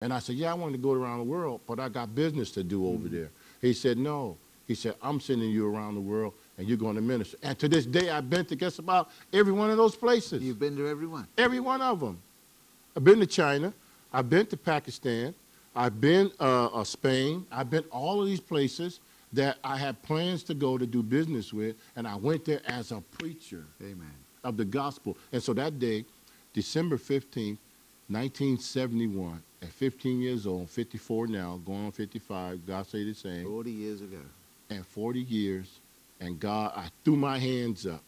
And I said, yeah, I want to go around the world, but I got business to do over there. He said, no. He said, I'm sending you around the world, and you're going to minister. And to this day, I've been to guess about every one of those places. You've been to every one? Every one of them. I've been to China. I've been to Pakistan. I've been Spain. I've been all of these places that I had plans to go to do business with, and I went there as a preacher. Amen. Of the gospel. And so that day, December 15th, 1971, at 15 years old, 54 now, going on 55, God say the same. 40 years ago. And 40 years, and God, I threw my hands up.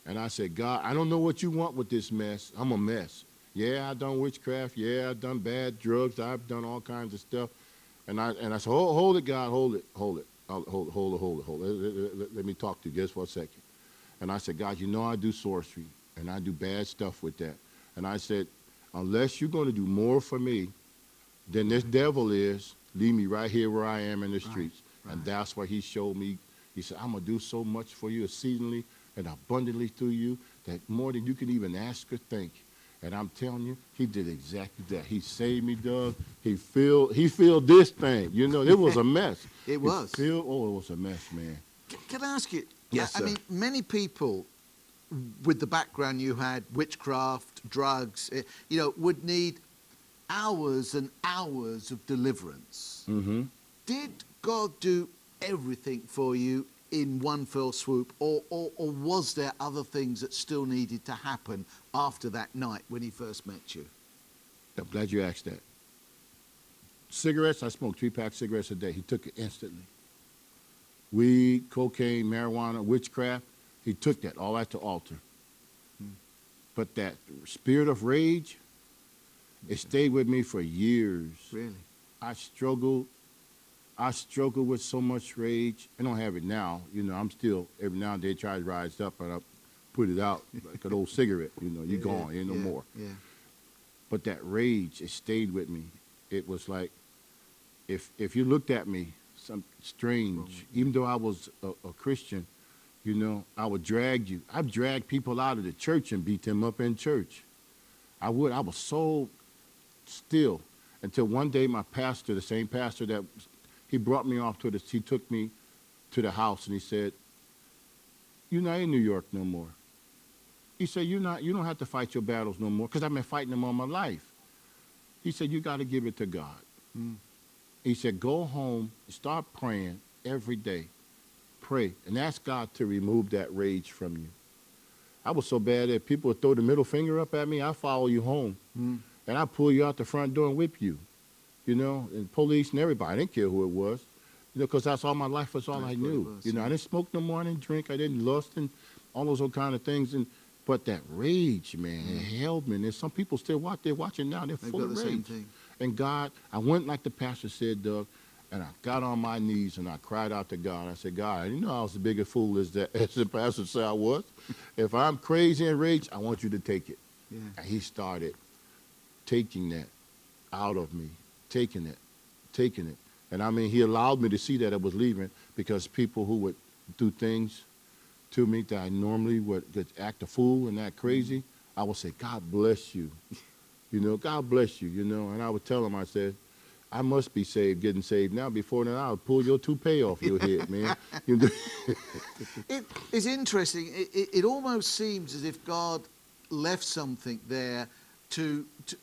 And I said, God, I don't know what you want with this mess. I'm a mess. Yeah, I've done witchcraft. Yeah, I've done bad drugs. I've done all kinds of stuff. And I said, hold it, God, hold it. Hold it. Let me talk to you just for a second. And I said, God, you know I do sorcery, and I do bad stuff with that. And I said, unless you're going to do more for me than this devil is, leave me right here where I am in the streets. Right. And that's why he showed me. He said, I'm going to do so much for you exceedingly and abundantly through you that more than you can even ask or think. And I'm telling you, he did exactly that. He saved me, Doug. He filled this thing. You know, it was a mess. It was. It was a mess, man. Can I ask you? Yes, sir. I mean, many people with the background you had, witchcraft, drugs, you know, would need hours and hours of deliverance. Mm-hmm. Did God do everything for you in one fell swoop, or was there other things that still needed to happen after that night when he first met you? I'm glad you asked that. Cigarettes, I smoked 3-pack cigarettes a day. He took it instantly. Weed, cocaine, marijuana, witchcraft, he took that all at the altar. But that spirit of rage, it stayed with me for years. Really? I struggled with so much rage. I don't have it now. You know, I'm still, every now and then try to rise up and I put it out like an old cigarette. You know, you're gone, ain't no more. Yeah. But that rage, it stayed with me. It was like, if you looked at me, some strange, even though I was a Christian, you know, I would drag you. I've dragged people out of the church and beat them up in church. I was so still until one day my pastor, the same pastor that, he brought me off he took me to the house and he said, you're not in New York no more. He said, you don't have to fight your battles no more because I've been fighting them all my life. He said, you got to give it to God. He said, go home and start praying every day. Pray and ask God to remove that rage from you. I was so bad that people would throw the middle finger up at me. I follow you home. And I pull you out the front door and whip you. You know, and police and everybody. I didn't care who it was. You know, because that's all my life was all I knew. You know, I didn't smoke no more. I didn't drink. I didn't lust and all those old kind of things. But that rage, man, it held me. And there's some people still they're watching now. They're full of rage. Same thing. And God, I went like the pastor said, Doug, and I got on my knees and I cried out to God. I said, God, you know I was the biggest fool as the pastor said I was. If I'm crazy and rage, I want you to take it. Yeah. And he started taking that out of me, taking it. And I mean, he allowed me to see that it was leaving because people who would do things to me that I normally would act a fool and act crazy, I would say, God bless you. You know, God bless you, you know. And I would tell him, I said, I must be saved, getting saved now. Before then, I would pull your toupee off your head, man. It's interesting. It almost seems as if God left something there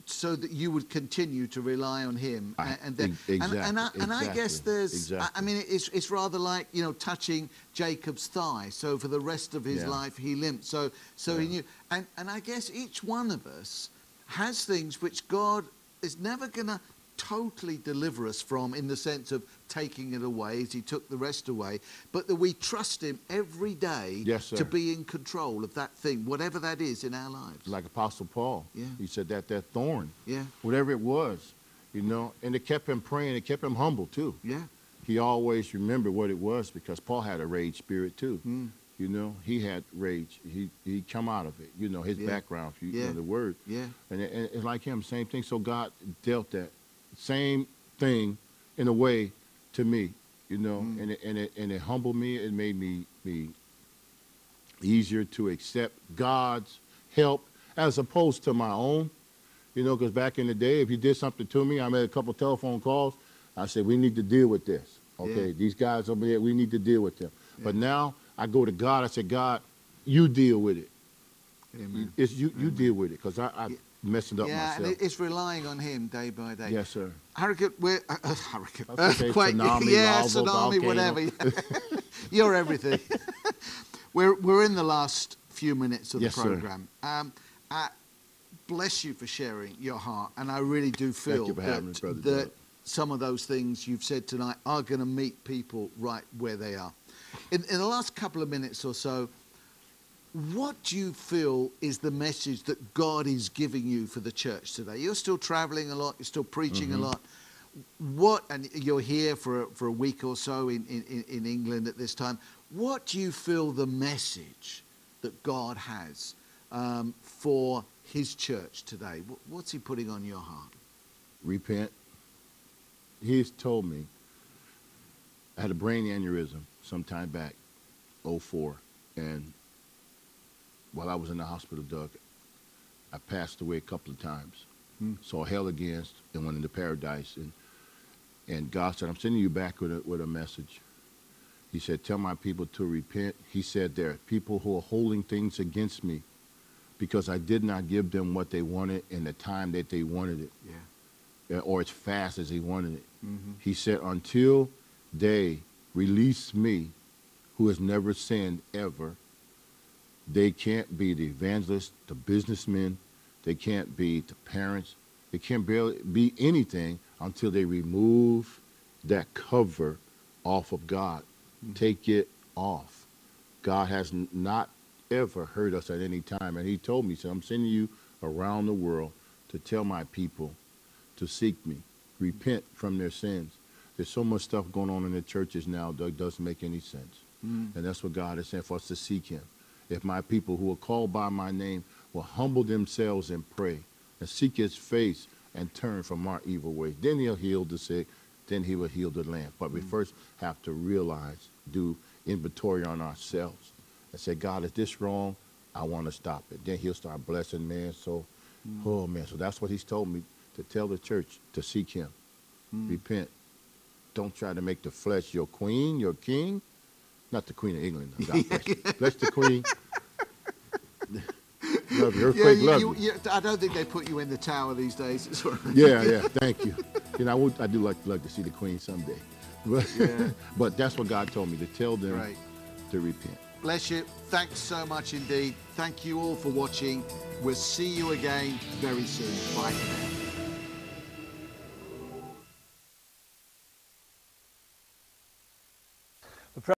so that you would continue to rely on him. Exactly. I guess there's, exactly. I mean, it's rather like, you know, touching Jacob's thigh. So for the rest of his life, he limped. So he knew. And I guess each one of us has things which God is never going to totally deliver us from in the sense of taking it away as he took the rest away, but that we trust him every day to be in control of that thing, whatever that is in our lives. Like Apostle Paul. Yeah. He said that thorn, yeah, whatever it was, you know, and it kept him praying. It kept him humble too. Yeah. He always remembered what it was because Paul had a rage spirit too. You know, he had rage. He come out of it. You know, his background, if you know the word. Yeah. And it's like him, same thing. So God dealt that same thing in a way to me, you know, and it humbled me. It made me easier to accept God's help as opposed to my own. You know, because back in the day, if you did something to me, I made a couple telephone calls. I said, we need to deal with this. Okay, Yeah. these guys over there, we need to deal with them. Yeah. But now I go to God. I say, God, you deal with it. Amen. It's you deal with it, because I messing up myself. Yeah, and it's relying on him day by day. Yes, sir. Hurricane, Okay, earthquake, tsunami, yeah, lava, tsunami, volcano. whatever. You're everything. We're in the last few minutes of Yes, the program. Bless you for sharing your heart, and I really do feel you for having me, Brother that Doug. some of those things you've said tonight are going to meet people right where they are. In the last couple of minutes or so, what do you feel is the message that God is giving you for the church today? You're still traveling a lot, you're still preaching a lot. And you're here for a week or so in England at this time. What do you feel the message that God has for his church today? What's he putting on your heart? Repent. He's told me, I had a brain aneurysm some time back, 2004, and while I was in the hospital, Doug, I passed away a couple of times. Saw hell against and went into paradise. And God said, I'm sending you back with a message. He said, tell my people to repent. He said, there are people who are holding things against me because I did not give them what they wanted in the time that they wanted it. Yeah. Or as fast as they wanted it. He said, until they release me, who has never sinned ever, they can't be the evangelists, the businessmen, they can't be the parents, they can't barely be anything until they remove that cover off of God. Take it off. God has not ever hurt us at any time. And he told me, he said, I'm sending you around the world to tell my people to seek me, repent from their sins. There's so much stuff going on in the churches now that doesn't make any sense. And that's what God is saying, for us to seek him. If my people who are called by my name will humble themselves and pray and seek his face and turn from our evil ways, then he'll heal the sick, then he will heal the land. But we first have to realize, do inventory on ourselves and say, God, is this wrong? I want to stop it. Then he'll start blessing man. So, oh man, so that's what he's told me, to tell the church to seek him. Repent. Don't try to make the flesh your queen, your king. Not the Queen of England. God bless you. Bless the Queen. Love you. Earthquake, love you. I don't think they put you in the tower these days. It's all right. Yeah. Thank you. You know, I do like to see the Queen someday. But, but that's what God told me, to tell them to repent. Bless you. Thanks so much indeed. Thank you all for watching. We'll see you again very soon. Bye for now.